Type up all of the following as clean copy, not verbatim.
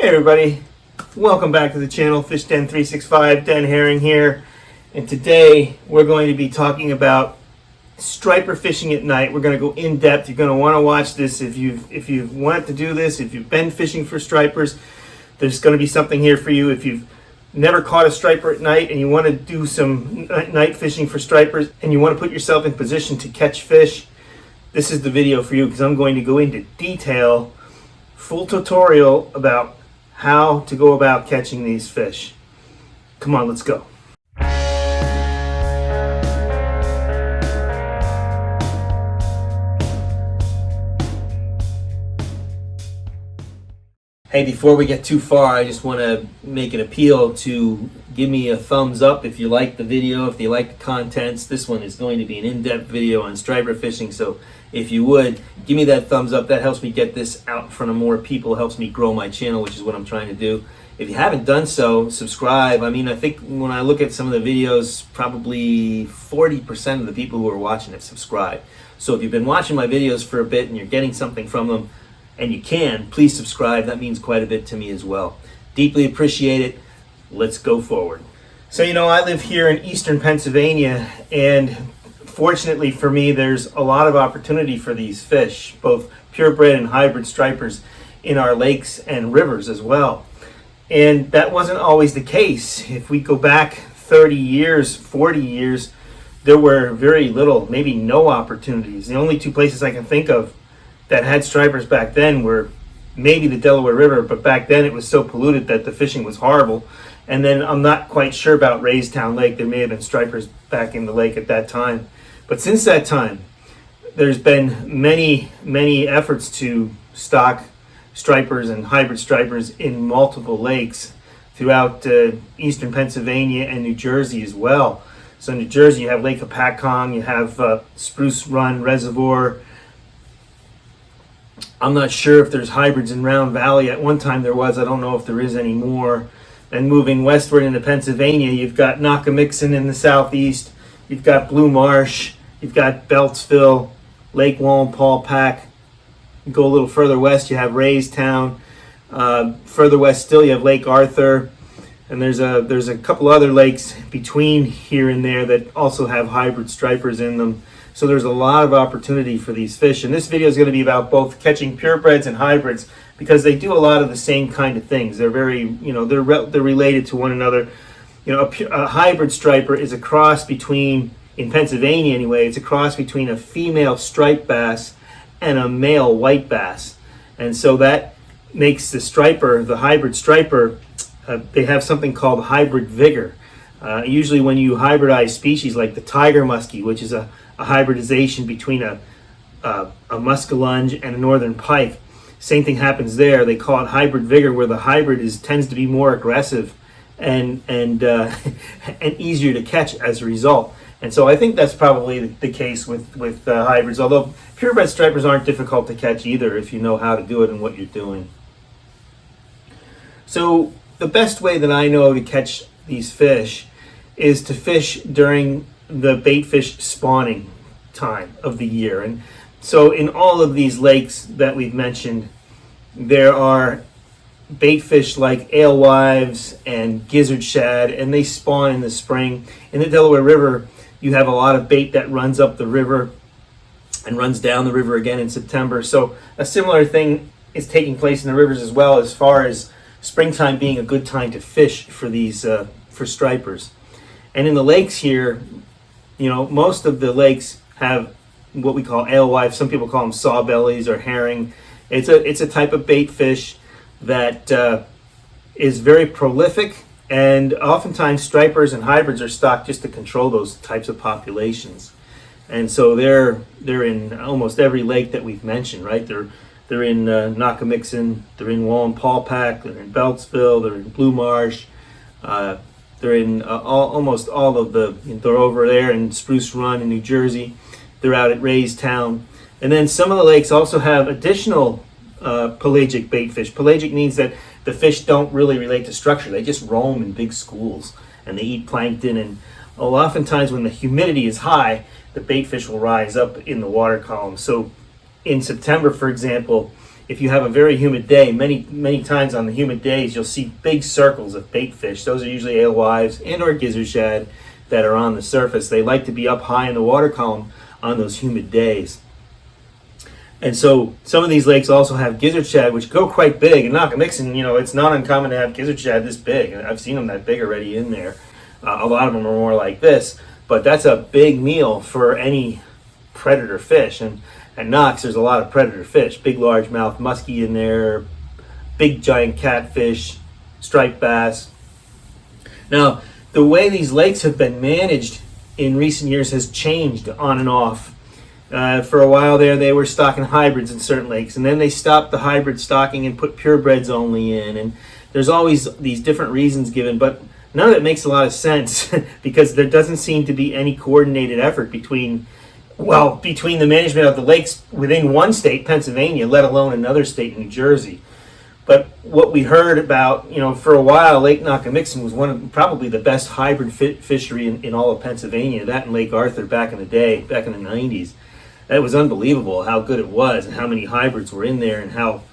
Hey everybody, welcome back to the channel. Fish Den 365, Den Haring here, and today we're going to be talking about striper fishing at night. We're going to go in depth. You're going to want to watch this if you've wanted to do this, if you've been fishing for stripers. There's going to be something here for you. If you've never caught a striper at night and you want to do some night fishing for stripers and you want to put yourself in position to catch fish, this is the video for you, because I'm going to go into detail, full tutorial about how to go about catching these fish. Come on, let's go. Hey, before we get too far, I just want to make an appeal to give me a thumbs up if you like the video, if you like the contents. This one is going to be an in-depth video on striper fishing, so if you would, give me that thumbs up. That helps me get this out in front of more people, helps me grow my channel, which is what I'm trying to do. If you haven't done so, subscribe. I mean, I think when I look at some of the videos, probably 40% of the people who are watching it subscribe. So if you've been watching my videos for a bit and you're getting something from them, and you can, please subscribe. That means quite a bit to me as well. Deeply appreciate it. Let's go forward. So, I live here in eastern Pennsylvania, and fortunately for me, there's a lot of opportunity for these fish, both purebred and hybrid stripers, in our lakes and rivers as well. And that wasn't always the case. If we go back 30 years, 40 years, there were very little, maybe no opportunities. The only two places I can think of that had stripers back then were maybe the Delaware River, but back then it was so polluted that the fishing was horrible. And then I'm not quite sure about Raystown Lake. There may have been stripers back in the lake at that time. But since that time, there's been many efforts to stock stripers and hybrid stripers in multiple lakes throughout eastern Pennsylvania and New Jersey as well. So in New Jersey, you have Lake Hopatcong, you have Spruce Run Reservoir. I'm not sure if there's hybrids in Round Valley. At one time there was. I don't know if there is anymore. And moving westward into Pennsylvania, you've got Nakamixon in the southeast. You've got Blue Marsh. You've got Beltsville, Lake Wallenpaupack. Go a little further west, you have Raystown. Further west still, you have Lake Arthur. And there's a couple other lakes between here and there that also have hybrid stripers in them. So there's a lot of opportunity for these fish. And this video is going to be about both catching purebreds and hybrids, because they do a lot of the same kind of things. They're very, they're related to one another. A hybrid striper is a cross between, in Pennsylvania anyway, it's a cross between a female striped bass and a male white bass. And so that makes the striper, the hybrid striper, they have something called hybrid vigor. Usually when you hybridize species like the tiger muskie, which is a hybridization between a muskellunge and a northern pike. Same thing happens there. They call it hybrid vigor, where the hybrid tends to be more aggressive and and easier to catch as a result. And so I think that's probably the case with hybrids, although purebred stripers aren't difficult to catch either if you know how to do it and what you're doing. So the best way that I know to catch these fish is to fish during the bait fish spawning time of the year. And so in all of these lakes that we've mentioned, there are bait fish like alewives and gizzard shad, and they spawn in the spring. In the Delaware River, you have a lot of bait that runs up the river and runs down the river again in September. So a similar thing is taking place in the rivers as well, as far as springtime being a good time to fish for these for stripers. And in the lakes here, most of the lakes have what we call alewives. Some people call them sawbellies or herring. It's a type of bait fish that is very prolific, and oftentimes stripers and hybrids are stocked just to control those types of populations. And so they're in almost every lake that we've mentioned, right? They're in Nakamixon, they're in Wallenpaupack, they're in Beltsville, they're in Blue Marsh. They're in almost all of they're over there in Spruce Run in New Jersey. They're out at Raystown. And then some of the lakes also have additional pelagic bait fish. Pelagic means that the fish don't really relate to structure. They just roam in big schools and they eat plankton. And oftentimes when the humidity is high, the bait fish will rise up in the water column. So in September, for example, if you have a very humid day, many times on the humid days, you'll see big circles of bait fish. Those are usually alewives and or gizzard shad that are on the surface. They like to be up high in the water column on those humid days. And so some of these lakes also have gizzard shad, which go quite big. And Nockamixon, it's not uncommon to have gizzard shad this big. I've seen them that big already in there. A lot of them are more like this, but that's a big meal for any predator fish. And at Knox, there's a lot of predator fish, big largemouth muskie in there, big giant catfish, striped bass. Now, the way these lakes have been managed in recent years has changed on and off. For a while there, they were stocking hybrids in certain lakes, and then they stopped the hybrid stocking and put purebreds only in. And there's always these different reasons given, but none of it makes a lot of sense because there doesn't seem to be any coordinated effort between the management of the lakes within one state, Pennsylvania, let alone another state, New Jersey. But what we heard about, for a while, Lake Nockamixon was probably the best hybrid fishery in all of Pennsylvania. That and Lake Arthur back in the day, back in the 90s. That was unbelievable how good it was and how many hybrids were in there and how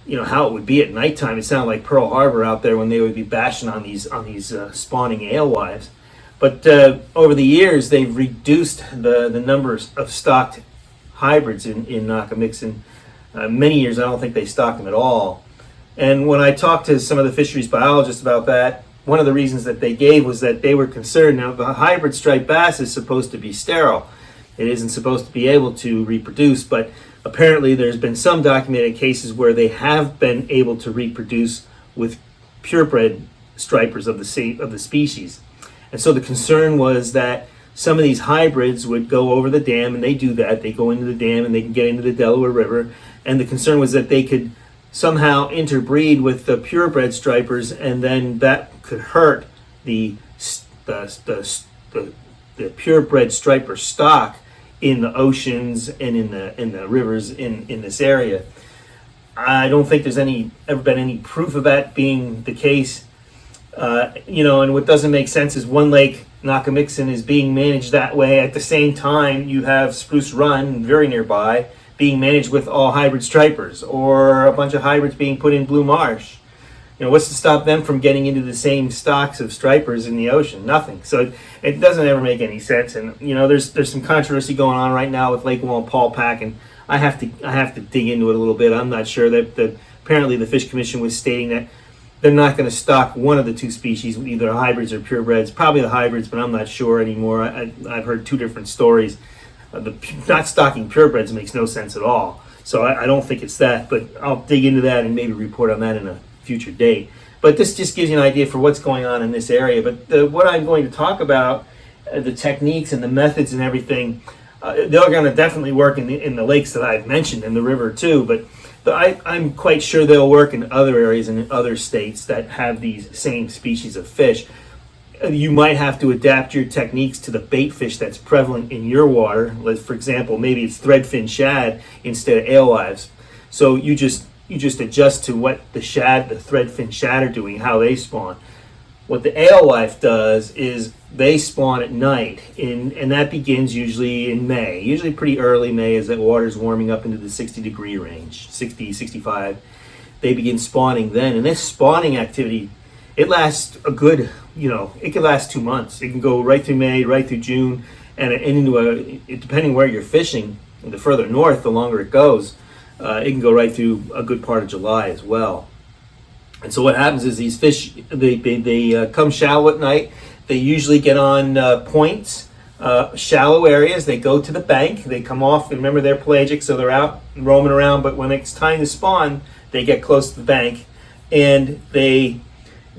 it would be at nighttime. It sounded like Pearl Harbor out there when they would be bashing on these spawning alewives. But over the years, they've reduced the numbers of stocked hybrids in Nockamixon. Many years, I don't think they stocked them at all. And when I talked to some of the fisheries biologists about that, one of the reasons that they gave was that they were concerned. Now, the hybrid striped bass is supposed to be sterile. It isn't supposed to be able to reproduce, but apparently there's been some documented cases where they have been able to reproduce with purebred stripers of the species. And so the concern was that some of these hybrids would go over the dam, and they do that. They go into the dam and they can get into the Delaware River. And the concern was that they could somehow interbreed with the purebred stripers, and then that could hurt the purebred striper stock in the oceans and in the rivers in this area. I don't think there's ever been any proof of that being the case. And what doesn't make sense is one lake, Nockamixon, is being managed that way. At the same time, you have Spruce Run, very nearby, being managed with all hybrid stripers, or a bunch of hybrids being put in Blue Marsh. What's to stop them from getting into the same stocks of stripers in the ocean? Nothing. So it doesn't ever make any sense. And there's some controversy going on right now with Lake Wallenpaupack, and I have to dig into it a little bit. I'm not sure that apparently the Fish Commission was stating that they're not going to stock one of the two species, either hybrids or purebreds. Probably the hybrids, but I'm not sure anymore. I've heard two different stories. Not stocking purebreds makes no sense at all. So I don't think it's that, but I'll dig into that and maybe report on that in a future date. But this just gives you an idea for what's going on in this area. But what I'm going to talk about, the techniques and the methods and everything, they're going to definitely work in the lakes that I've mentioned, in the river too. But I'm quite sure they'll work in other areas and in other states that have these same species of fish. You might have to adapt your techniques to the bait fish that's prevalent in your water. For example, maybe it's threadfin shad instead of alewives. So you just adjust to what the threadfin shad are doing, how they spawn. What the alewife does is they spawn at night, and that begins usually in May, usually pretty early May as that water's warming up into the 60-degree range, 60, 65. They begin spawning then, and this spawning activity, it lasts a good, it can last 2 months. It can go right through May, right through June, and into depending where you're fishing, the further north, the longer it goes. It can go right through a good part of July as well. And so what happens is these fish, they come shallow at night. They usually get on points, shallow areas. They go to the bank. They come off. Remember, they're pelagic, so they're out roaming around. But when it's time to spawn, they get close to the bank, and they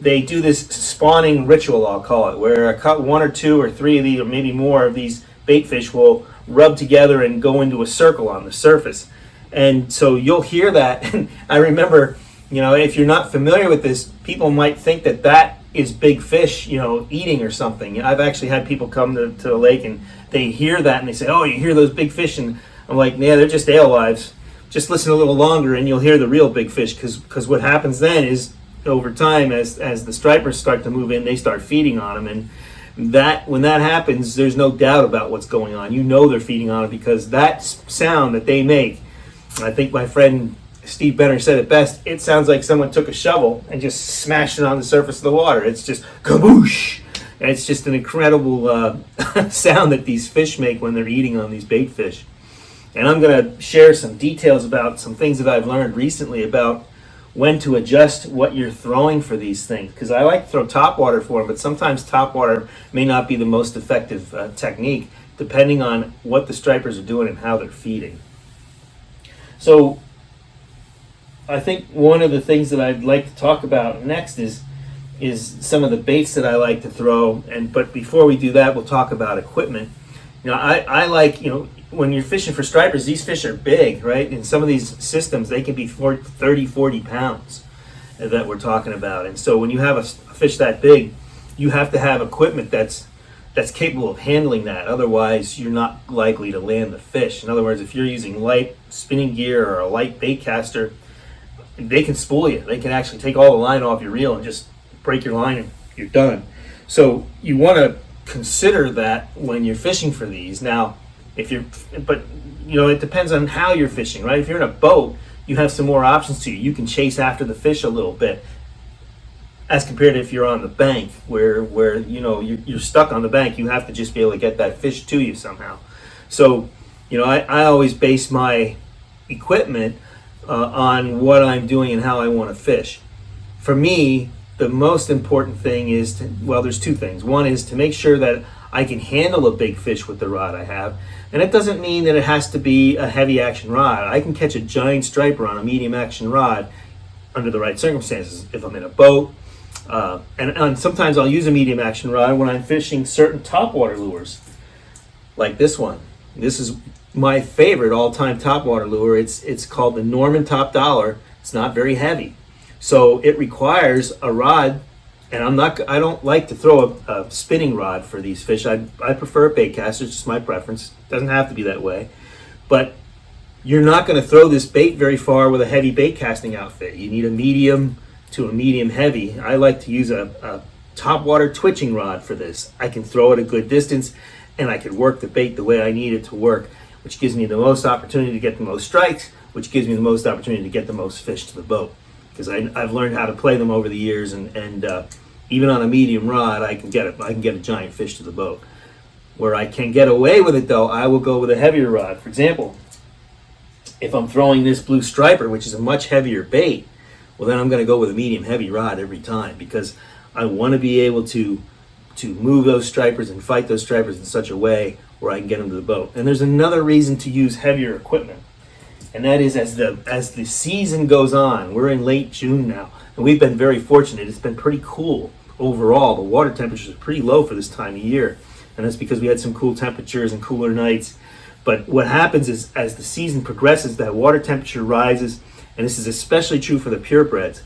do this spawning ritual, I'll call it, where one or two or three of these, or maybe more of these bait fish will rub together and go into a circle on the surface. And so you'll hear that. And I remember, if you're not familiar with this, people might think that is big fish, eating or something. I've actually had people come to the lake and they hear that and they say, "Oh, you hear those big fish?" And I'm like, "Yeah, they're just alewives. Just listen a little longer and you'll hear the real big fish." Because what happens then is, over time, as the stripers start to move in, they start feeding on them. And when that happens, there's no doubt about what's going on. They're feeding on it, because that sound that they make, I think my friend Steve Benner said it best, it sounds like someone took a shovel and just smashed it on the surface of the water. It's just kaboosh. And it's just an incredible sound that these fish make when they're eating on these bait fish. And I'm going to share some details about some things that I've learned recently about when to adjust what you're throwing for these things. Because I like to throw topwater for them, but sometimes topwater may not be the most effective technique, depending on what the stripers are doing and how they're feeding. So I think one of the things that I'd like to talk about next is some of the baits that I like to throw. But before we do that, we'll talk about equipment. I like, when you're fishing for stripers, these fish are big, right? In some of these systems, they can be 30, 40 pounds that we're talking about. And so when you have a fish that big, you have to have equipment that's capable of handling that. Otherwise, you're not likely to land the fish. In other words, if you're using light spinning gear or a light bait caster, they can spool you. They can actually take all the line off your reel and just break your line and you're done. So you want to consider that when you're fishing for these. Now, it depends on how you're fishing, right? If you're in a boat, you have some more options to you. You can chase after the fish a little bit, as compared to if you're on the bank, where you're stuck on the bank. You have to just be able to get that fish to you somehow. So, I always base my equipment on what I'm doing and how I want to fish. For me, the most important thing is there's two things. One is to make sure that I can handle a big fish with the rod I have. And it doesn't mean that it has to be a heavy action rod. I can catch a giant striper on a medium action rod under the right circumstances. If I'm in a boat, and sometimes I'll use a medium action rod when I'm fishing certain topwater lures, like this one. This is my favorite all-time topwater lure. It's called the Norman Top Dollar. It's not very heavy, so it requires a rod. And I don't like to throw a spinning rod for these fish. I prefer a bait caster. It's just my preference. It doesn't have to be that way. But you're not going to throw this bait very far with a heavy bait casting outfit. You need a medium to a medium heavy. I like to use a topwater twitching rod for this. I can throw it a good distance, and I can work the bait the way I need it to work, which gives me the most opportunity to get the most strikes, which gives me the most opportunity to get the most fish to the boat. Because I've learned how to play them over the years, and even on a medium rod, I can get a giant fish to the boat. Where I can get away with it, though, I will go with a heavier rod. For example, if I'm throwing this blue striper, which is a much heavier bait, well, then I'm going to go with a medium heavy rod every time, because I want to be able to move those stripers and fight those stripers in such a way where I can get them to the boat. And there's another reason to use heavier equipment. And that is as the season goes on. We're in late June now, and we've been very fortunate. It's been pretty cool overall. The water temperatures are pretty low for this time of year, and that's because we had some cool temperatures and cooler nights. But what happens is, as the season progresses, that water temperature rises, and this is especially true for the purebreds.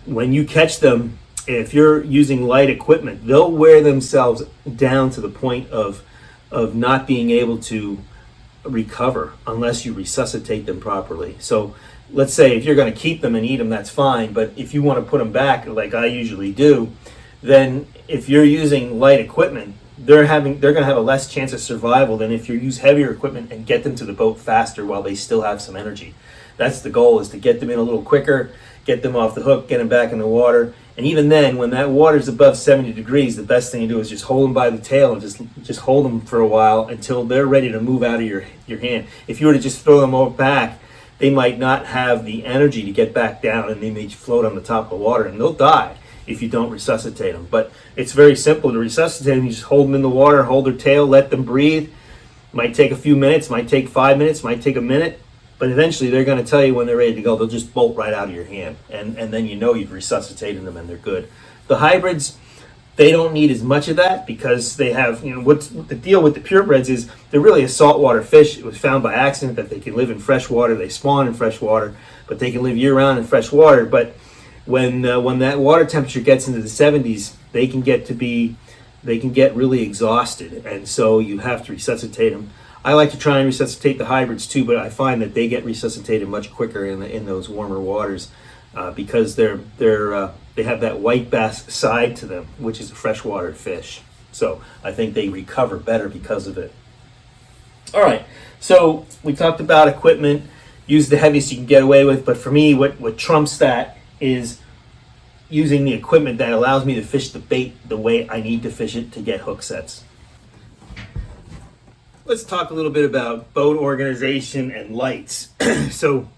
When you catch them, if you're using light equipment, they'll wear themselves down to the point of not being able to recover unless you resuscitate them properly. So let's say if you're going to keep them and eat them, that's fine. But if you want to put them back, like I usually do, then if you're using light equipment, they're going to have a less chance of survival than if you use heavier equipment and get them to the boat faster while they still have some energy. That's the goal, is to get them in a little quicker, get them off the hook, get them back in the water. And even then, when that water's above 70 degrees, the best thing to do is just hold them by the tail and just hold them for a while until they're ready to move out of your hand. If you were to just throw them over back, they might not have the energy to get back down, and they may float on the top of the water, and they'll die if you don't resuscitate them. But it's very simple to resuscitate them. You just hold them in the water, hold their tail, let them breathe. Might take a few minutes, might take 5 minutes, might take a minute. But eventually they're going to tell you when they're ready to go. They'll just bolt right out of your hand. And then you know you've resuscitated them and they're good. The hybrids, they don't need as much of that because they have, what's the deal with the purebreds is they're really a saltwater fish. It was found by accident that they can live in fresh water. They spawn in fresh water, but they can live year round in fresh water. But when that water temperature gets into the 70s, they can get really exhausted. And so you have to resuscitate them. I like to try and resuscitate the hybrids too, but I find that they get resuscitated much quicker in those warmer waters because they have that white bass side to them, which is a freshwater fish. So I think they recover better because of it. All right, so we talked about equipment. use the heaviest you can get away with. But for me, what trumps that is using the equipment that allows me to fish the bait the way I need to fish it to get hook sets. Let's talk a little bit about boat organization and lights. So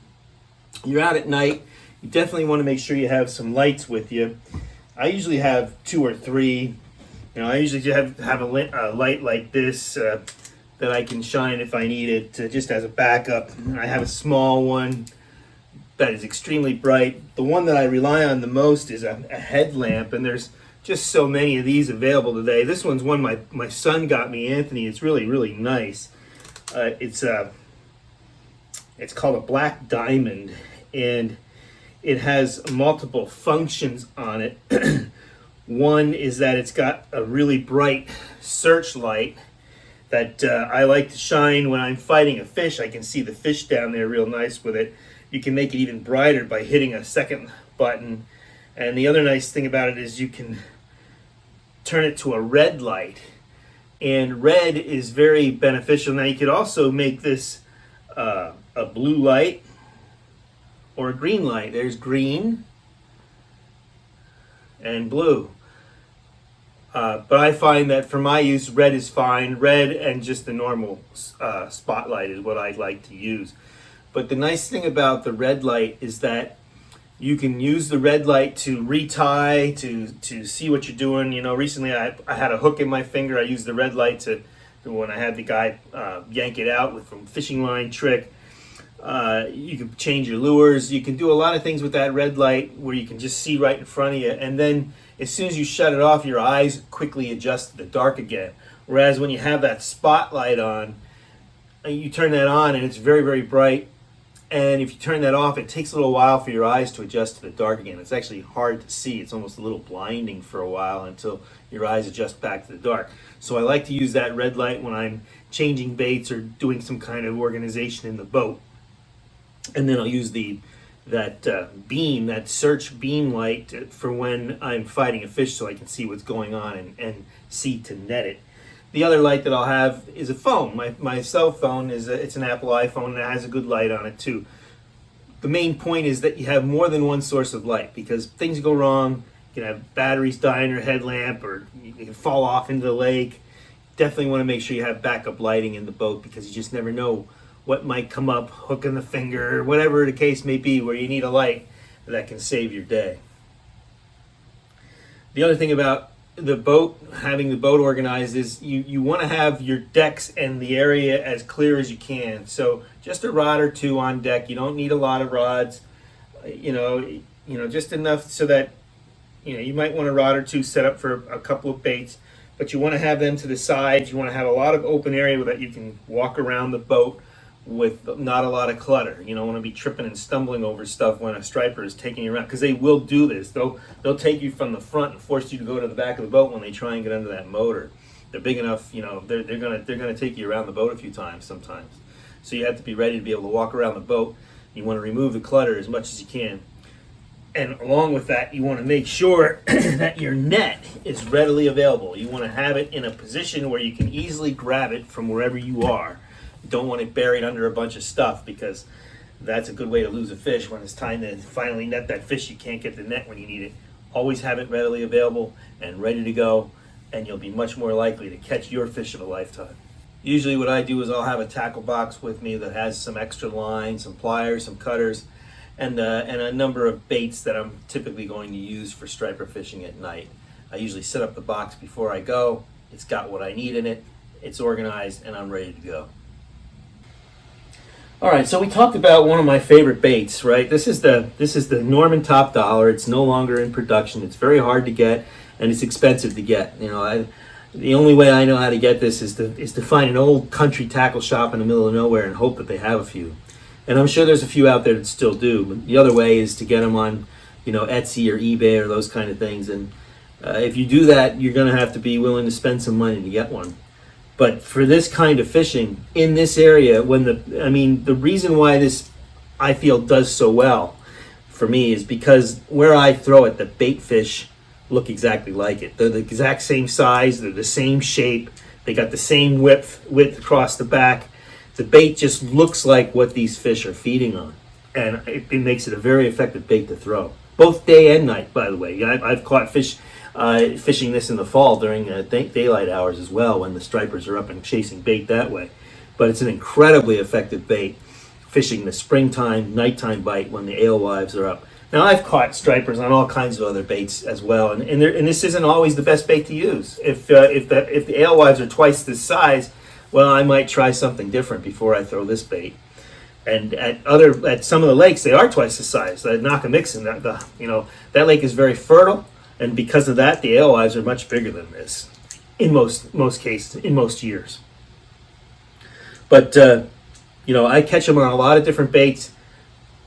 you're out at night, you definitely want to make sure you have some lights with you. I usually have 2 or 3. I usually have a light like this that I can shine if I need it, just as a backup. I have a small one that is extremely bright. The one that I rely on the most is a headlamp, and there's just so many of these available today. This one's one my son got me, Anthony. It's really, really nice. It's called a Black Diamond, and it has multiple functions on it. One is that it's got a really bright searchlight that I like to shine when I'm fighting a fish. I can see the fish down there real nice with it. You can make it even brighter by hitting a second button. And the other nice thing about it is you can turn it to a red light. And red is very beneficial. Now you could also make this a blue light or a green light. There's green and blue. But I find that for my use, red is fine. Red and just the normal spotlight is what I like to use. But the nice thing about the red light is that you can use the red light to retie, to see what you're doing. Recently I had a hook in my finger. I used the red light to when I had the guy yank it out from fishing line trick. You can change your lures. You can do a lot of things with that red light where you can just see right in front of you. And then as soon as you shut it off, your eyes quickly adjust to the dark again. Whereas when you have that spotlight on, you turn that on and it's very, very bright. And if you turn that off, it takes a little while for your eyes to adjust to the dark again. It's actually hard to see. It's almost a little blinding for a while until your eyes adjust back to the dark. So I like to use that red light when I'm changing baits or doing some kind of organization in the boat. And then I'll use that beam, that search beam light for when I'm fighting a fish so I can see what's going on and see to net it. The other light that I'll have is a phone. My cell phone it's an Apple iPhone, and it has a good light on it too. The main point is that you have more than one source of light, because things go wrong. You can have batteries die in your headlamp, or you can fall off into the lake. Definitely want to make sure you have backup lighting in the boat, because you just never know what might come up, hook in the finger, whatever the case may be, where you need a light that can save your day. The other thing about the boat, having the boat organized, is you want to have your decks and the area as clear as you can. So just a rod or 2 on deck. You don't need a lot of rods, just enough so that you might want a rod or 2 set up for a couple of baits, but you want to have them to the sides. You want to have a lot of open area that you can walk around the boat with not a lot of clutter. You don't want to be tripping and stumbling over stuff when a striper is taking you around, because they will do this. They'll take you from the front and force you to go to the back of the boat when they try and get under that motor. They're big enough, they're gonna take you around the boat a few times sometimes. So you have to be ready to be able to walk around the boat. You want to remove the clutter as much as you can. And along with that, you want to make sure that your net is readily available. You want to have it in a position where you can easily grab it from wherever you are. You don't want it buried under a bunch of stuff, because that's a good way to lose a fish. When it's time to finally net that fish, you can't get the net when you need it. Always have it readily available and ready to go, and you'll be much more likely to catch your fish of a lifetime. Usually what I do is I'll have a tackle box with me that has some extra line, some pliers, some cutters, and a number of baits that I'm typically going to use for striper fishing at night. I usually set up the box before I go. It's got what I need in it, it's organized, and I'm ready to go. All right, so we talked about one of my favorite baits, right? This is the Norman Top Dollar. It's no longer in production. It's very hard to get, and it's expensive to get. The only way I know how to get this is to find an old country tackle shop in the middle of nowhere and hope that they have a few. And I'm sure there's a few out there that still do. But the other way is to get them on, Etsy or eBay or those kind of things. And if you do that, you're going to have to be willing to spend some money to get one. But for this kind of fishing in this area, the reason why this I feel does so well for me is because where I throw it, the bait fish look exactly like it. They're the exact same size. They're the same shape. They got the same width across the back. the bait just looks like what these fish are feeding on, and it makes it a very effective bait to throw, both day and night. By the way, I've caught fish fishing this in the fall during daylight hours as well, when the stripers are up and chasing bait that way. But it's an incredibly effective bait fishing the springtime, nighttime bite when the alewives are up. Now, I've caught stripers on all kinds of other baits as well, and this isn't always the best bait to use. If the alewives are twice this size, well, I might try something different before I throw this bait. And at some of the lakes, they are twice the size. At Nakamixon, that lake is very fertile, and because of that, the alewives are much bigger than this in most cases, in most years. But I catch them on a lot of different baits.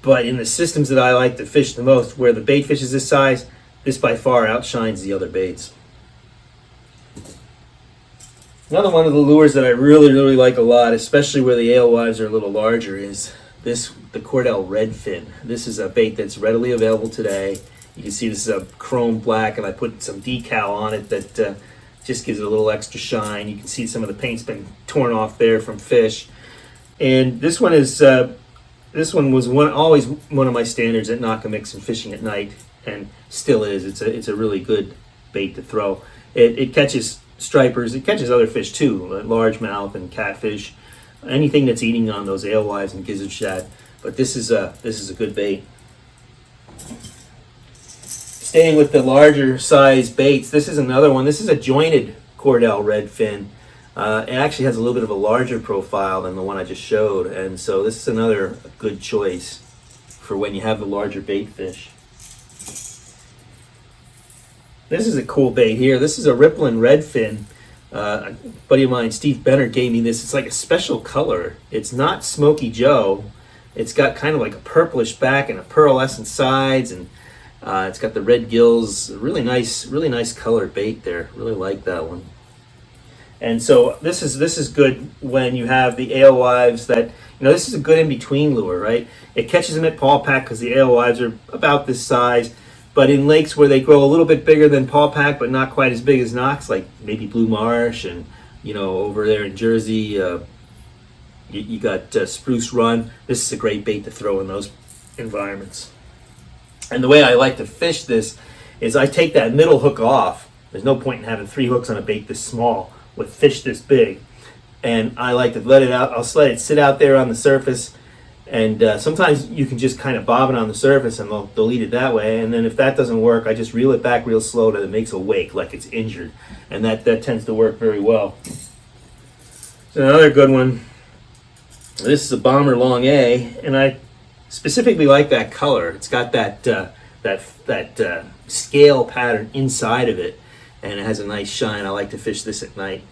But in the systems that I like to fish the most, where the bait fish is this size, this by far outshines the other baits. Another one of the lures that I really, really like a lot, especially where the alewives are a little larger, is the Cordell Redfin. This is a bait that's readily available today. You can see this is a chrome black, and I put some decal on it that just gives it a little extra shine. You can see some of the paint's been torn off there from fish. And this one was always one of my standards at Nakamixon fishing at night, and still is. It's a really good bait to throw. It catches stripers. It catches other fish too, like largemouth and catfish, anything that's eating on those alewives and gizzard shad. But this is a good bait. Staying with the larger size baits, this is another one. This is a jointed Cordell Redfin. It actually has a little bit of a larger profile than the one I just showed, and so this is another good choice for when you have the larger bait fish. This is a cool bait here. This is a Rippling Redfin. A buddy of mine, Steve Benner, gave me this. It's like a special color. It's not Smoky Joe. It's got kind of like a purplish back and a pearlescent sides, and it's got the red gills. Really nice colored bait there. Really like that one. And so this is good when you have the alewives that, this is a good in-between lure, right? It catches them at paw pack because the alewives are about this size. But in lakes where they grow a little bit bigger than paw pack, but not quite as big as Knox, like maybe Blue Marsh, and over there in Jersey, you got Spruce Run. This is a great bait to throw in those environments. And the way I like to fish this is I take that middle hook off. There's no point in having 3 hooks on a bait this small with fish this big, and I like to let it out. I'll let it sit out there on the surface. And sometimes you can just kind of bob it on the surface and they'll eat it that way. And then if that doesn't work, I just reel it back real slow till it makes a wake like it's injured. And that tends to work very well. So another good one. This is a Bomber Long A, and I specifically like that color. It's got that scale pattern inside of it, and it has a nice shine. I like to fish this at night.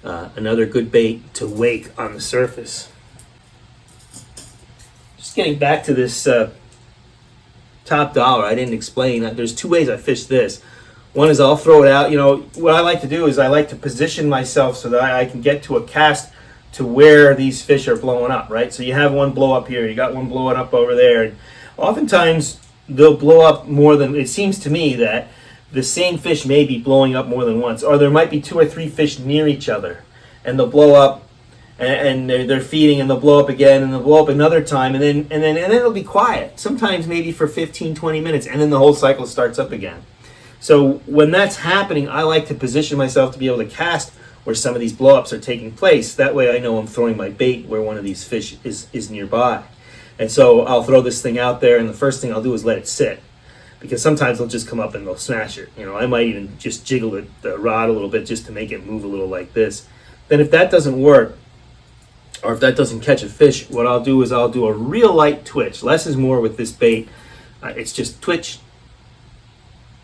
Another good bait to wake on the surface. Just getting back to this top dollar, I didn't explain that there's 2 ways I fish this. One is I'll throw it out. What I like to do is I like to position myself so that I can get to a cast to where these fish are blowing up, right? So you have one blow up here, you got one blowing up over there, and oftentimes they'll blow up more than, it seems to me that the same fish may be blowing up more than once, or there might be 2 or 3 fish near each other, and they'll blow up. And they're feeding, and they'll blow up again, and they'll blow up another time, and then it'll be quiet. Sometimes maybe for 15, 20 minutes, and then the whole cycle starts up again. So when that's happening, I like to position myself to be able to cast where some of these blow-ups are taking place. That way I know I'm throwing my bait where one of these fish is nearby. And so I'll throw this thing out there, and the first thing I'll do is let it sit, because sometimes they'll just come up and they'll smash it. I might even just jiggle the rod a little bit just to make it move a little like this. Then if that doesn't work, or if that doesn't catch a fish, what I'll do is I'll do a real light twitch. Less is more with this bait. It's just twitch,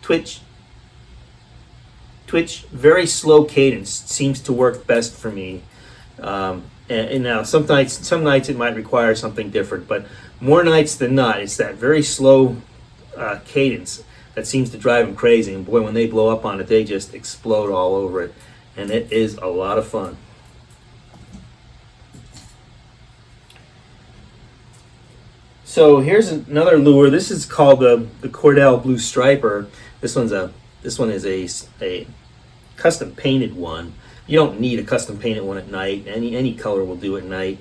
twitch, twitch. Very slow cadence seems to work best for me. And now some nights it might require something different, but more nights than not, it's that very slow cadence that seems to drive them crazy. And boy, when they blow up on it, they just explode all over it. And it is a lot of fun. So here's another lure. This is called the Cordell Blue Striper. This one is a custom painted one. You don't need a custom painted one at night. Any color will do at night.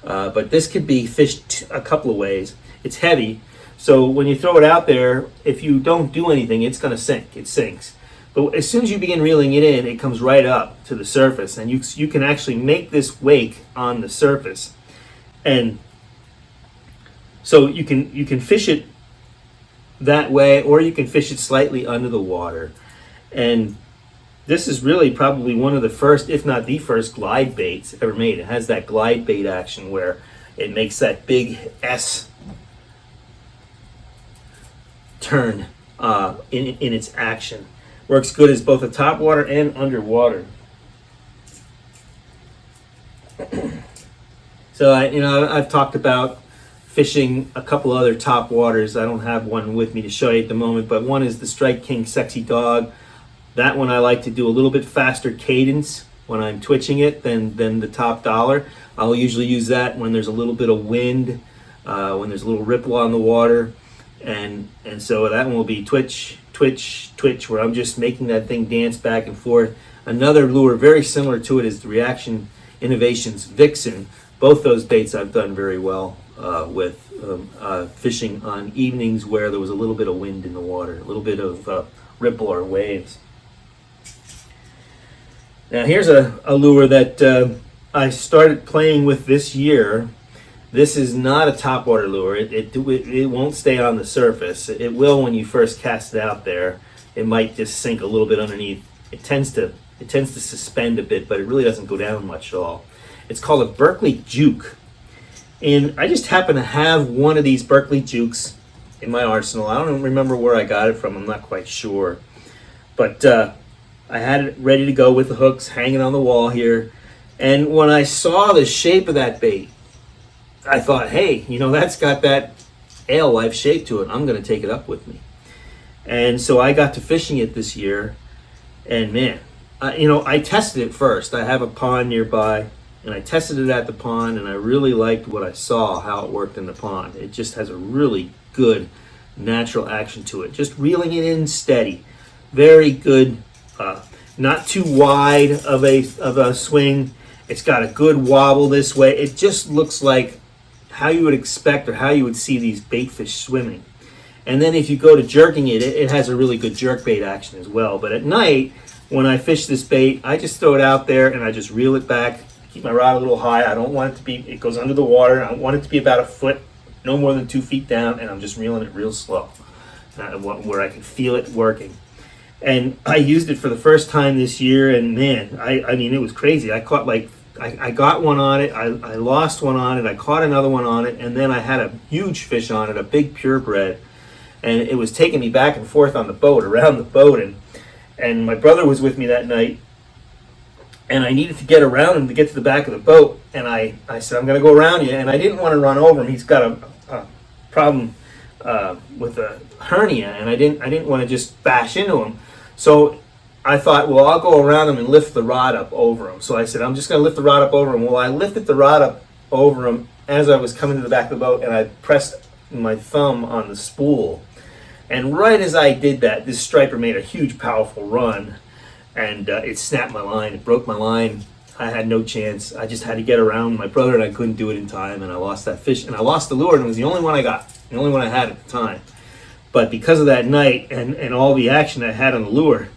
But this could be fished a couple of ways. It's heavy, so when you throw it out there, if you don't do anything, it's going to sink. It sinks. But as soon as you begin reeling it in, it comes right up to the surface, and you can actually make this wake on the surface. And so you can fish it that way, or you can fish it slightly under the water. And this is really probably one of the first, if not the first, glide baits ever made. It has that glide bait action where it makes that big S turn in its action. Works good as both a topwater and underwater. So I've talked about fishing a couple other top waters. I don't have one with me to show you at the moment, but one is the Strike King Sexy Dog. That one I like to do a little bit faster cadence when I'm twitching it than the Top Dollar. I'll usually use that when there's a little bit of wind, when there's a little ripple on the water, and so that one will be twitch, twitch, twitch, where I'm just making that thing dance back and forth. Another lure very similar to it is the Reaction Innovations Vixen. Both those baits I've done very well with fishing on evenings where there was a little bit of wind in the water, a little bit of ripple or waves. Now here's a lure that I started playing with this year. This is not a topwater lure. It won't stay on the surface. It will when you first cast it out there. It might just sink a little bit underneath. It tends to suspend a bit, but it really doesn't go down much at all. It's called a Berkeley Juke. And I just happen to have one of these Berkeley Jukes in my arsenal. I don't remember where I got it from. I'm not quite sure. But I had it ready to go with the hooks hanging on the wall here. And when I saw the shape of that bait, I thought, hey, that's got that alewife shape to it. I'm going to take it up with me. And so I got to fishing it this year. And man, I tested it first. I have a pond nearby. And I tested it at the pond, and I really liked what I saw, how it worked in the pond. It just has a really good natural action to it. Just reeling it in steady. Very good, not too wide of a swing. It's got a good wobble this way. It just looks like how you would expect or how you would see these bait fish swimming. And then if you go to jerking it, it has a really good jerk bait action as well. But at night, when I fish this bait, I just throw it out there and I just reel it back. Keep my rod a little high. I don't want it to be, it goes under the water. I want it to be about a foot, no more than 2 feet down, and I'm just reeling it real slow, where I can feel it working. And I used it for the first time this year, and man, I mean, it was crazy. I caught I got one on it, I lost one on it, I caught another one on it, and then I had a huge fish on it, a big purebred, and it was taking me back and forth on the boat, around the boat, and my brother was with me that night, and I needed to get around him to get to the back of the boat. And I said, I'm going to go around you. And I didn't want to run over him. He's got a problem with a hernia, and I didn't want to just bash into him. So I thought, well, I'll go around him and lift the rod up over him. So I said, I'm just going to lift the rod up over him. Well, I lifted the rod up over him as I was coming to the back of the boat, and I pressed my thumb on the spool. And right as I did that, this striper made a huge, powerful run. And it snapped my line. It broke my line. I had no chance. I just had to get around my brother, and I couldn't do it in time, and I lost that fish. And I lost the lure, and it was the only one I got, the only one I had at the time. But because of that night and all the action I had on the lure,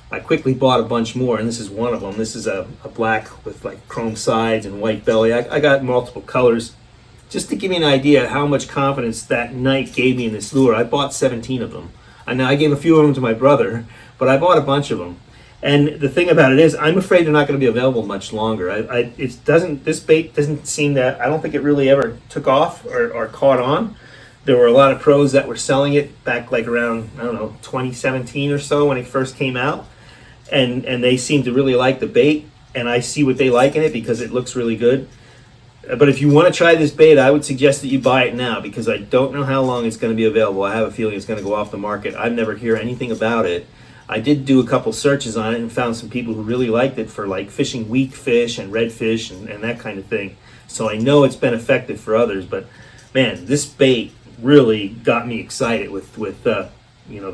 I quickly bought a bunch more, and this is one of them. This is a black with like chrome sides and white belly. I got multiple colors. Just to give you an idea how much confidence that night gave me in this lure, I bought 17 of them. And now I gave a few of them to my brother, but I bought a bunch of them. And the thing about it is, I'm afraid they're not going to be available much longer. This bait doesn't seem that, I don't think it really ever took off or caught on. There were a lot of pros that were selling it back like around, 2017 or so when it first came out. And they seem to really like the bait. And I see what they like in it because it looks really good. But if you want to try this bait, I would suggest that you buy it now because I don't know how long it's going to be available. I have a feeling it's going to go off the market. I've never heard anything about it. I did do a couple searches on it and found some people who really liked it for like fishing weak fish and redfish and that kind of thing. So I know it's been effective for others, but man, this bait really got me excited with the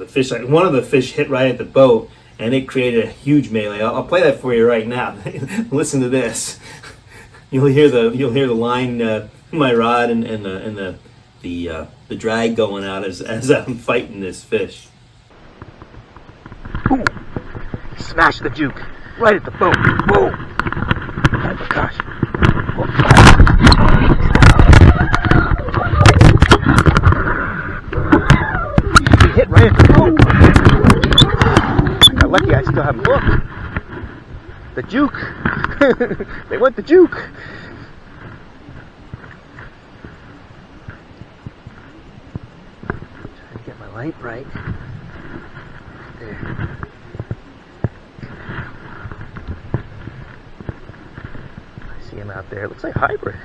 fish. One of the fish hit right at the boat and it created a huge melee. I'll play that for you right now. Listen to this. you'll hear the line, my rod and the drag going out as I'm fighting this fish. Ooh, smash the juke right at the boat. Whoa! Oh my gosh! He hit right at the boat. I got lucky. I still have a hook. The juke. They went the juke. Trying to get my light right. There. I see him out there. It looks like hybrid.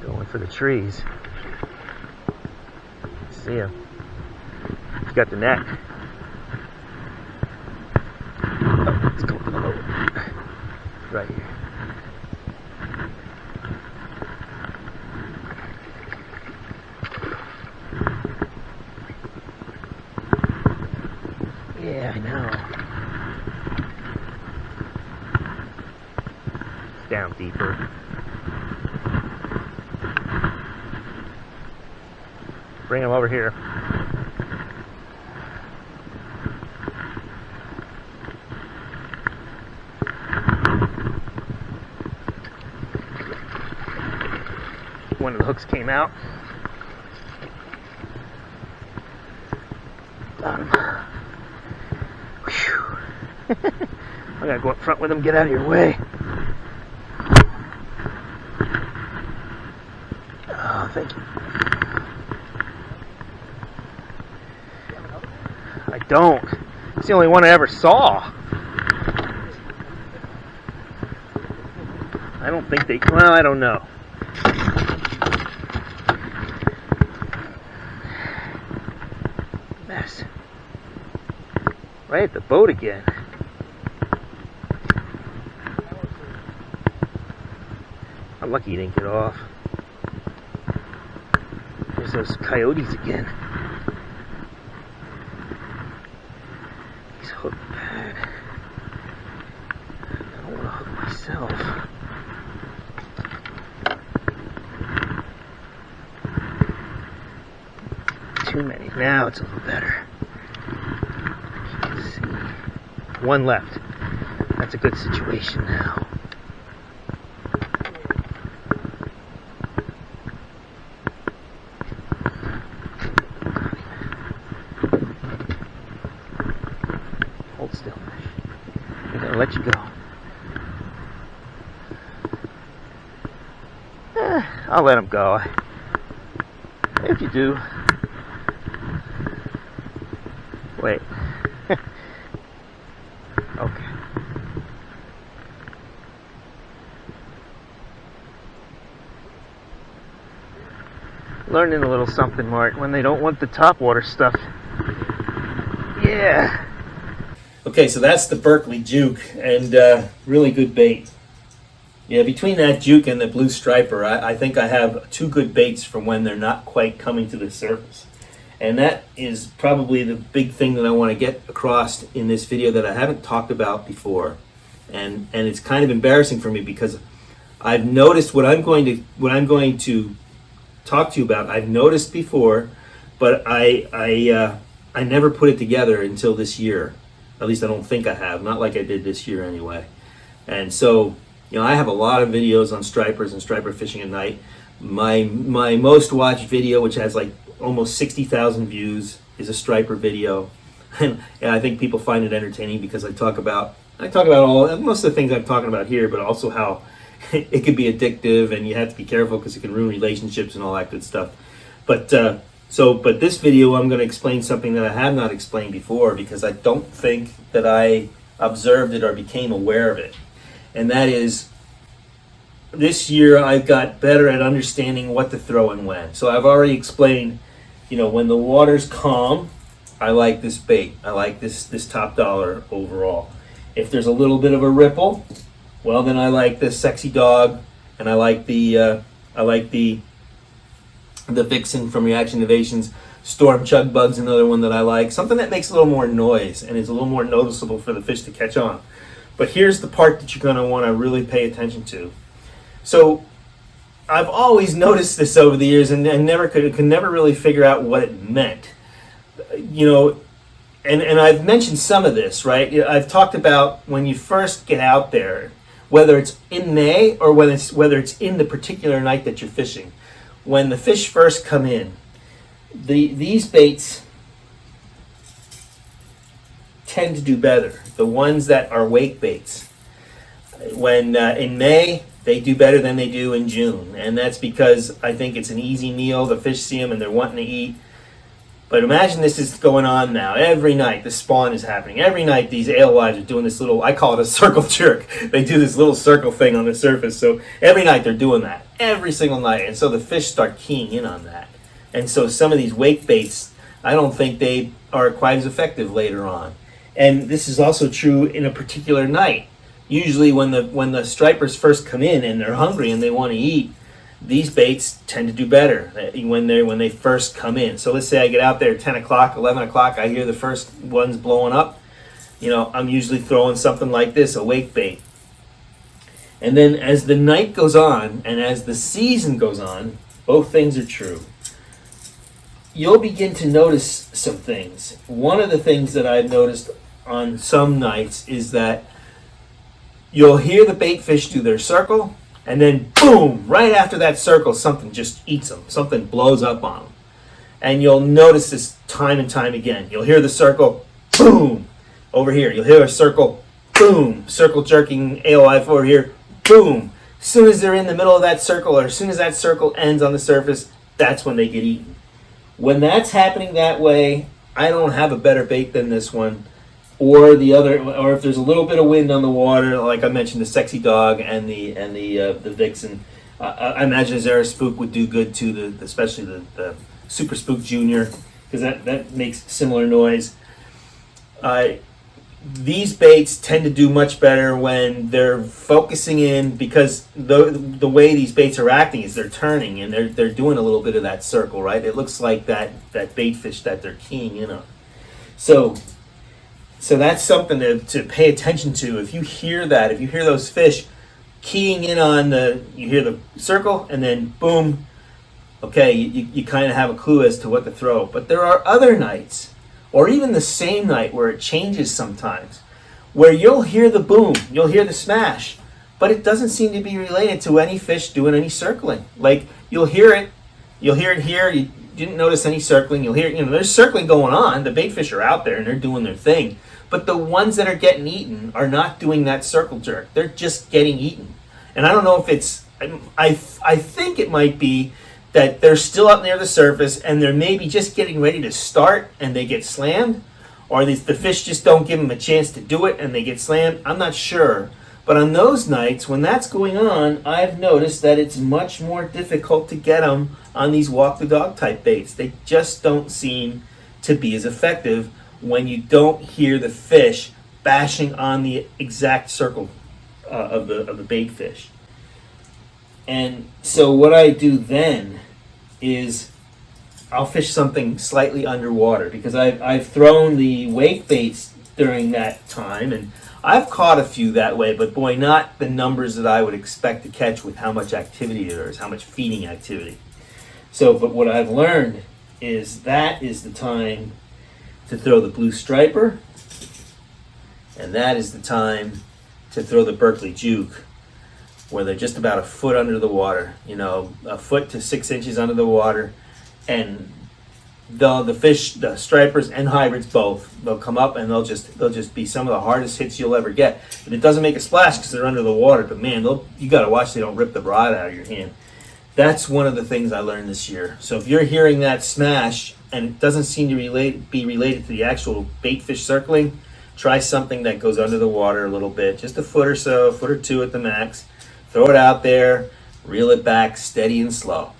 Going for the trees. See him. He's got the net. Oh, let's go for the boat. Right here. Yeah, I know. Down deeper. Bring him over here. One of the hooks came out. Got him. Whew. I gotta go up front with him. Get out of your way. Oh, thank you. I don't. It's the only one I ever saw. I don't think they... Well, I don't know. Mess. Right at the boat again. I'm lucky he didn't get off. There's those coyotes again. He's hooked bad. I don't want to hook myself. Too many. Now it's a little better. Let's see. One left. That's a good situation now. Hold still. I'm gonna let you go. I'll let him go. If you do. Wait. Okay. Learning a little something, Mart, when they don't want the topwater stuff. Yeah. Okay, so that's the Berkeley juke, and really good bait. Yeah, between that juke and the blue striper, I think I have two good baits for when they're not quite coming to the surface. And that is probably the big thing that I want to get across in this video that I haven't talked about before. And it's kind of embarrassing for me because I've noticed what I'm going to talk to you about. I've noticed before, but I never put it together until this year. At least I don't think I have. Not like I did this year anyway. And so, you know, I have a lot of videos on stripers and striper fishing at night. My most watched video, which has like almost 60,000 views, is a striper video. And I think people find it entertaining because I talk about all most of the things I'm talking about here, but also how it can be addictive and you have to be careful because it can ruin relationships and all that good stuff. But but this video I'm going to explain something that I have not explained before because I don't think that I observed it or became aware of it. And that is, this year I've got better at understanding what to throw and when. So I've already explained, you know, when the water's calm, I like this bait. I like this top dollar overall. If there's a little bit of a ripple, well then I like this sexy dog, and I like the Vixen from Reaction Innovations. Storm Chug Bug's another one that I like. Something that makes a little more noise and is a little more noticeable for the fish to catch on. But here's the part that you're going to want to really pay attention to. So I've always noticed this over the years and never could never really figure out what it meant. You know, and I've mentioned some of this, right? I've talked about when you first get out there, whether it's in May or whether it's in the particular night that you're fishing. When the fish first come in, these baits tend to do better. The ones that are wake baits, when in May, they do better than they do in June, and that's because I think it's an easy meal. The fish see them and they're wanting to eat. But imagine this is going on now. Every night the spawn is happening. Every night these alewives are doing this little, I call it a circle jerk. They do this little circle thing on the surface. So every night they're doing that. Every single night. And so the fish start keying in on that. And so some of these wake baits, I don't think they are quite as effective later on. And this is also true in a particular night. Usually when the stripers first come in and they're hungry and they want to eat, these baits tend to do better when they first come in. So let's say I get out there at 10 o'clock, 11 o'clock, I hear the first ones blowing up. You know, I'm usually throwing something like this, a wake bait. And then as the night goes on and as the season goes on, both things are true. You'll begin to notice some things. One of the things that I've noticed on some nights is that you'll hear the bait fish do their circle, and then boom, right after that circle, something just eats them. Something blows up on them. And you'll notice this time and time again. You'll hear the circle, boom, over here. You'll hear a circle, boom, circle jerking alewife over here, boom. As soon as they're in the middle of that circle, or as soon as that circle ends on the surface, that's when they get eaten. When that's happening that way, I don't have a better bait than this one. Or the other, or if there's a little bit of wind on the water, like I mentioned, the sexy dog and the Vixen. I imagine Zara Spook would do good too, especially the Super Spook Junior, because that makes similar noise. These baits tend to do much better when they're focusing in, because the way these baits are acting is they're turning and they're doing a little bit of that circle, right? It looks like that bait fish that they're keying in on. So that's something to pay attention to. If you hear that, if you hear those fish keying in on you hear the circle and then boom, okay, you kind of have a clue as to what to throw. But there are other nights, or even the same night where it changes sometimes, where you'll hear the boom, you'll hear the smash, but it doesn't seem to be related to any fish doing any circling. Like you'll hear it here, you didn't notice any circling, you'll hear, there's circling going on, the bait fish are out there and they're doing their thing. But the ones that are getting eaten are not doing that circle jerk. They're just getting eaten. And I don't know if it's, I think it might be that they're still up near the surface and they're maybe just getting ready to start and they get slammed. Or the fish just don't give them a chance to do it and they get slammed. I'm not sure. But on those nights, when that's going on, I've noticed that it's much more difficult to get them on these walk the dog type baits. They just don't seem to be as effective when you don't hear the fish bashing on the exact circle of the bait fish. And so what I do then is I'll fish something slightly underwater, because I've thrown the wake baits during that time, and I've caught a few that way, but boy, not the numbers that I would expect to catch with how much activity there is, how much feeding activity. But what I've learned is that is the time to throw the blue striper, and that is the time to throw the Berkeley juke, where they're just about a foot under the water, a foot to 6 inches under the water, and the fish, the stripers and hybrids both, they'll come up and they'll just be some of the hardest hits you'll ever get. And it doesn't make a splash because they're under the water, but man, you got to watch they don't rip the rod out of your hand. That's one of the things I learned this year. So if you're hearing that smash and it doesn't seem to be related to the actual bait fish circling, try something that goes under the water a little bit, just a foot or so, a foot or two at the max. Throw it out there, reel it back, steady and slow.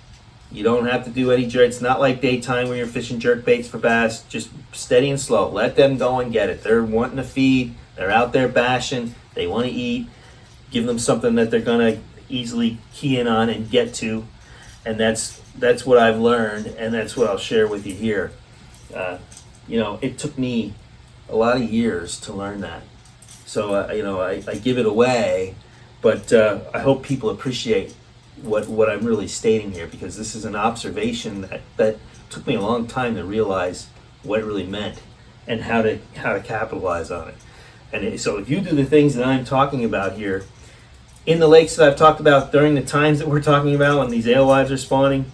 You don't have to do any jerk. It's not like daytime where you're fishing jerk baits for bass. Just steady and slow. Let them go and get it. They're wanting to feed. They're out there bashing. They want to eat. Give them something that they're going to easily key in on and get to. And that's what I've learned, and that's what I'll share with you here. It took me a lot of years to learn that. So, I give it away, but I hope people appreciate what I'm really stating here, because this is an observation that took me a long time to realize what it really meant and how to capitalize on it. And so if you do the things that I'm talking about here, in the lakes that I've talked about during the times that we're talking about when these alewives are spawning,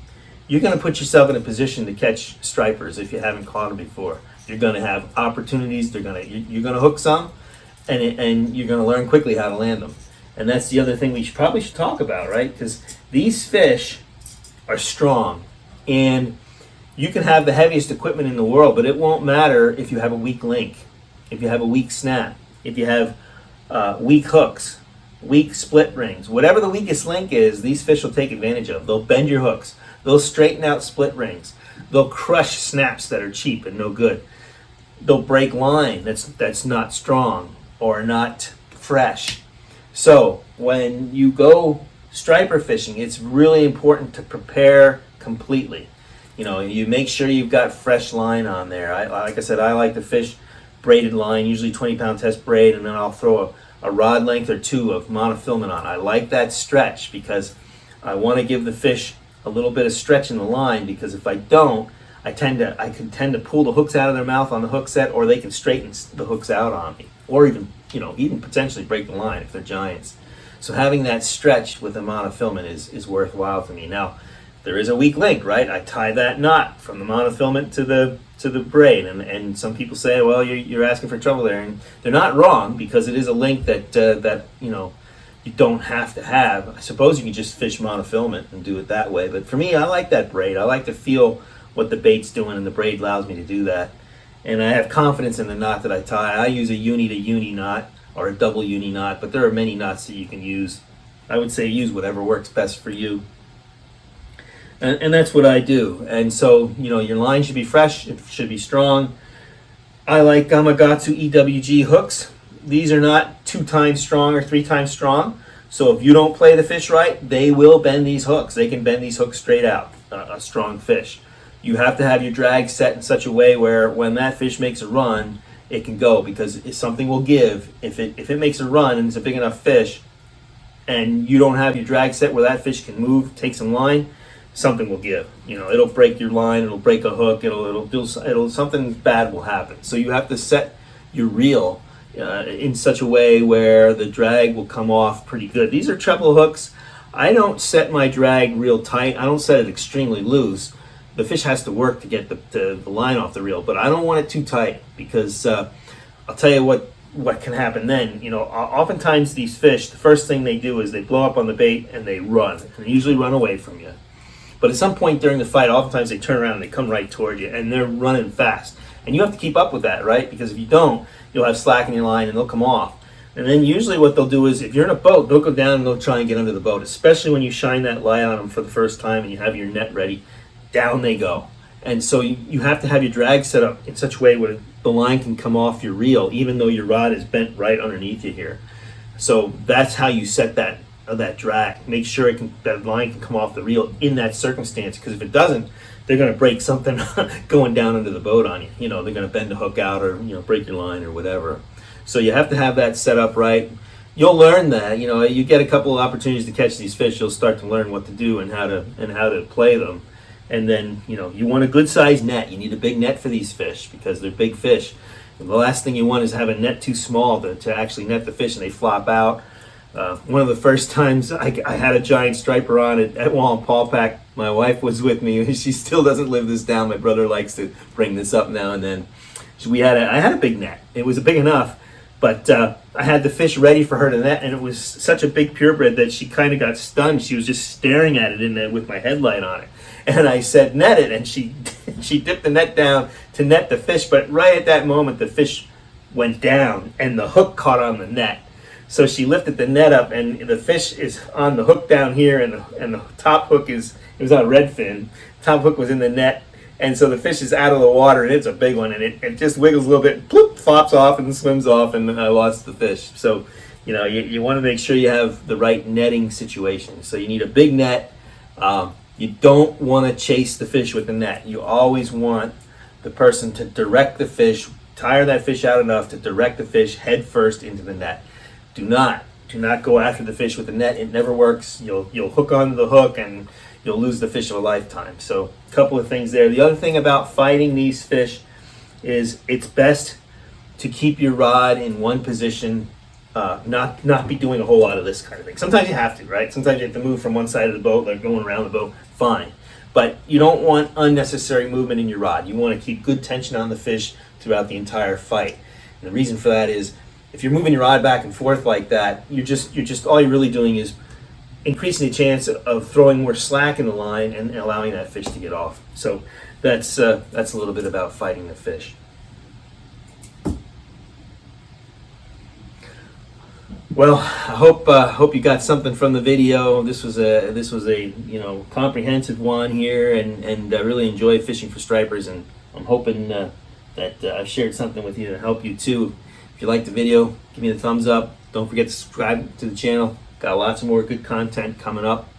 you're going to put yourself in a position to catch stripers if you haven't caught them before. You're going to have opportunities. You're going to hook some, and you're going to learn quickly how to land them. And that's the other thing we probably should talk about, right? Because these fish are strong, and you can have the heaviest equipment in the world, but it won't matter if you have a weak link, if you have a weak snap, if you have weak hooks, weak split rings. Whatever the weakest link is, these fish will take advantage of. They'll bend your hooks. They'll straighten out split rings. They'll crush snaps that are cheap and no good. They'll break line that's not strong or not fresh. So when you go striper fishing, it's really important to prepare completely. You make sure you've got fresh line on there. Like I said, I like to fish braided line, usually 20-pound test braid, and then I'll throw a rod length or two of monofilament on. I like that stretch because I want to give the fish a little bit of stretch in the line, because if I don't, I can tend to pull the hooks out of their mouth on the hook set, or they can straighten the hooks out on me, or even potentially break the line if they're giants. So having that stretch with a monofilament is worthwhile to me. Now, there is a weak link, right? I tie that knot from the monofilament to the braid, and some people say, well, you're asking for trouble there, and they're not wrong, because it is a link that you don't have to have. I suppose you can just fish monofilament and do it that way, but for me, I like that braid. I like to feel what the bait's doing, and the braid allows me to do that. And I have confidence in the knot that I tie. I use a uni to uni knot or a double uni knot, but there are many knots that you can use. I would say use whatever works best for you. And that's what I do. And so, your line should be fresh, it should be strong. I like Gamakatsu EWG hooks. These are not 2 times strong or 3 times strong. So if you don't play the fish right, they will bend these hooks. They can bend these hooks straight out, a strong fish. You have to have your drag set in such a way where when that fish makes a run, it can go, because something will give. If it makes a run and it's a big enough fish, and you don't have your drag set where that fish can move, take some line, something will give. It'll break your line, it'll break a hook, it'll something bad will happen. So you have to set your reel in such a way where the drag will come off pretty good. These are treble hooks. I don't set my drag real tight. I don't set it extremely loose. The fish has to work to get the line off the reel, but I don't want it too tight, because I'll tell you what can happen then. Oftentimes these fish, the first thing they do is they blow up on the bait and they run, and they usually run away from you. But at some point during the fight, oftentimes they turn around and they come right toward you, and they're running fast. And you have to keep up with that, right? Because if you don't, you'll have slack in your line and they'll come off. And then usually what they'll do is, if you're in a boat, they'll go down and they'll try and get under the boat, especially when you shine that light on them for the first time and you have your net ready. Down they go. And so you have to have your drag set up in such a way where the line can come off your reel, even though your rod is bent right underneath you here. So that's how you set that drag. Make sure that line can come off the reel in that circumstance, because if it doesn't, they're going to break something going down under the boat on you. They're going to bend a hook out, or break your line or whatever. So you have to have that set up right. You'll learn that. You get a couple of opportunities to catch these fish, you'll start to learn what to do and how to play them. And then, you want a good sized net. You need a big net for these fish, because they're big fish. And the last thing you want is have a net too small to actually net the fish and they flop out. One of the first times I had a giant striper on at Wallenpaupack, my wife was with me. She still doesn't live this down. My brother likes to bring this up now and then. I had a big net. It was big enough, but I had the fish ready for her to net, and it was such a big purebred that she kind of got stunned. She was just staring at it in there with my headlight on it. And I said, net it, and she dipped the net down to net the fish, but right at that moment the fish went down and the hook caught on the net. So she lifted the net up, and the fish is on the hook down here, and the top hook is was on redfin. Top hook was in the net, and so the fish is out of the water, and it's a big one, and it just wiggles a little bit, bloop, flops off and swims off, and I lost the fish. So, you know, you want to make sure you have the right netting situation. So you need a big net. You don't want to chase the fish with the net. You always want the person to direct the fish, tire that fish out enough to direct the fish head first into the net. Do not go after the fish with the net. It never works. You'll hook onto the hook and you'll lose the fish of a lifetime. So a couple of things there. The other thing about fighting these fish is it's best to keep your rod in one position, not be doing a whole lot of this kind of thing. Sometimes you have to, right? Sometimes you have to move from one side of the boat, like going around the boat, fine. But you don't want unnecessary movement in your rod. You want to keep good tension on the fish throughout the entire fight. And the reason for that is if you're moving your rod back and forth like that, you're just all you're really doing is increasing the chance of throwing more slack in the line and allowing that fish to get off. So that's a little bit about fighting the fish. Well, I hope you got something from the video. This was a you know, comprehensive one here, and I really enjoy fishing for stripers, and I'm hoping that I've shared something with you to help you too. If you like the video, give me the thumbs up. Don't forget to subscribe to the channel. Got lots of more good content coming up.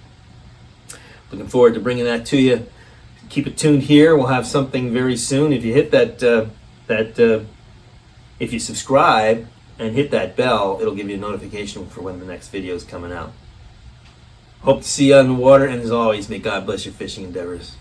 Looking forward to bringing that to you. Keep it tuned here. We'll have something very soon. If you hit if you subscribe and hit that bell, it'll give you a notification for when the next video is coming out. Hope to see you on the water, and as always, may God bless your fishing endeavors.